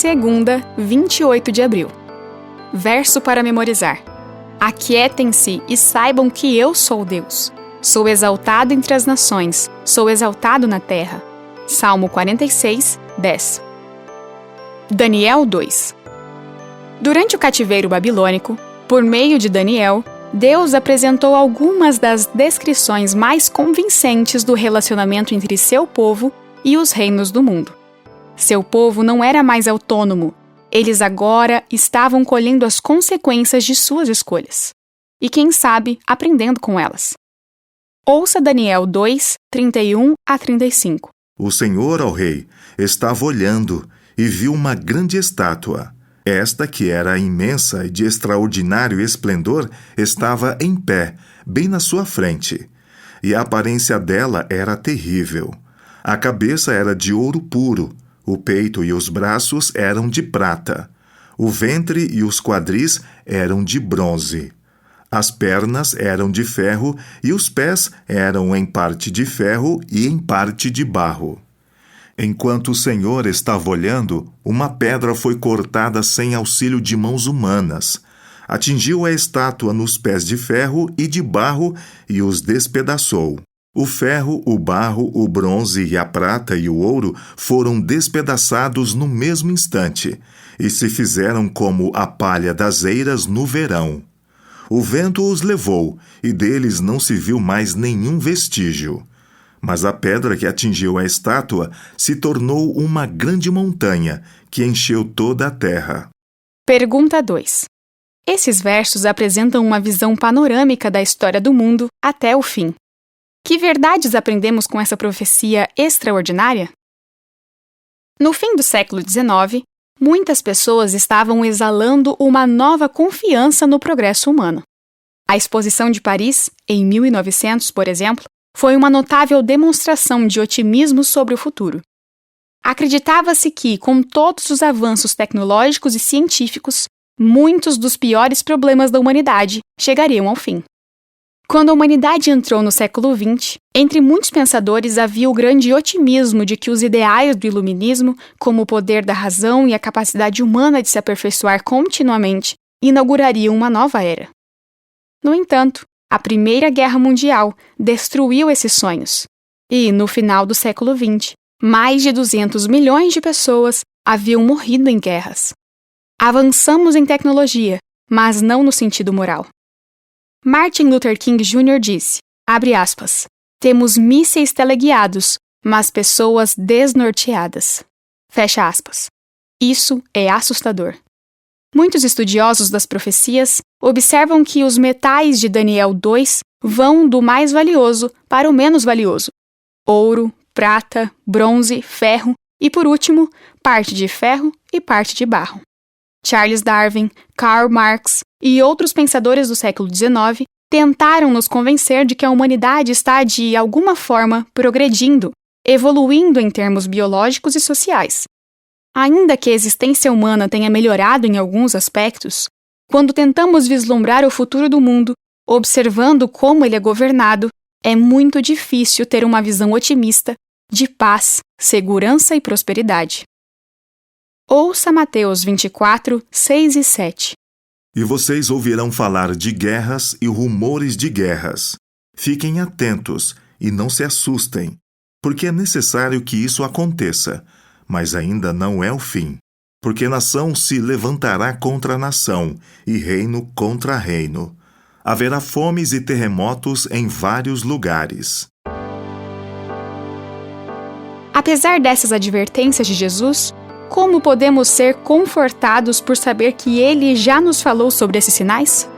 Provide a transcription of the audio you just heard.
Segunda, 28 de abril. Verso para memorizar. Aquietem-se e saibam que eu sou Deus. Sou exaltado entre as nações, sou exaltado na terra. Salmo 46, 10. Daniel 2. Durante o cativeiro babilônico, por meio de Daniel, Deus apresentou algumas das descrições mais convincentes do relacionamento entre seu povo e os reinos do mundo. Seu povo não era mais autônomo, eles agora estavam colhendo as consequências de suas escolhas. E quem sabe, aprendendo com elas. Ouça Daniel 2, 31 a 35. O Senhor, ó rei, estava olhando e viu uma grande estátua. Esta, que era imensa e de extraordinário esplendor, estava em pé, bem na sua frente. E a aparência dela era terrível. A cabeça era de ouro puro, o peito e os braços eram de prata. O ventre e os quadris eram de bronze. As pernas eram de ferro e os pés eram em parte de ferro e em parte de barro. Enquanto o Senhor estava olhando, uma pedra foi cortada sem auxílio de mãos humanas. Atingiu a estátua nos pés de ferro e de barro e os despedaçou. O ferro, o barro, o bronze e a prata e o ouro foram despedaçados no mesmo instante e se fizeram como a palha das eiras no verão. O vento os levou, e deles não se viu mais nenhum vestígio. Mas a pedra que atingiu a estátua se tornou uma grande montanha, que encheu toda a terra. Pergunta 2. Esses versos apresentam uma visão panorâmica da história do mundo até o fim. Que verdades aprendemos com essa profecia extraordinária? No fim do século XIX, muitas pessoas estavam exalando uma nova confiança no progresso humano. A Exposição de Paris, em 1900, por exemplo, foi uma notável demonstração de otimismo sobre o futuro. Acreditava-se que, com todos os avanços tecnológicos e científicos, muitos dos piores problemas da humanidade chegariam ao fim. Quando a humanidade entrou no século XX, entre muitos pensadores havia o grande otimismo de que os ideais do iluminismo, como o poder da razão e a capacidade humana de se aperfeiçoar continuamente, inaugurariam uma nova era. No entanto, a Primeira Guerra Mundial destruiu esses sonhos. E, no final do século XX, mais de 200 milhões de pessoas haviam morrido em guerras. Avançamos em tecnologia, mas não no sentido moral. Martin Luther King Jr. disse, abre aspas, temos mísseis teleguiados, mas pessoas desnorteadas. Fecha aspas. Isso é assustador. Muitos estudiosos das profecias observam que os metais de Daniel 2 vão do mais valioso para o menos valioso. Ouro, prata, bronze, ferro e, por último, parte de ferro e parte de barro. Charles Darwin, Karl Marx e outros pensadores do século XIX tentaram nos convencer de que a humanidade está, de alguma forma, progredindo, evoluindo em termos biológicos e sociais. Ainda que a existência humana tenha melhorado em alguns aspectos, quando tentamos vislumbrar o futuro do mundo, observando como ele é governado, é muito difícil ter uma visão otimista de paz, segurança e prosperidade. Ouça Mateus 24, 6 e 7. E vocês ouvirão falar de guerras e rumores de guerras. Fiquem atentos e não se assustem, porque é necessário que isso aconteça, mas ainda não é o fim. Porque nação se levantará contra nação e reino contra reino. Haverá fomes e terremotos em vários lugares. Apesar dessas advertências de Jesus, como podemos ser confortados por saber que Ele já nos falou sobre esses sinais?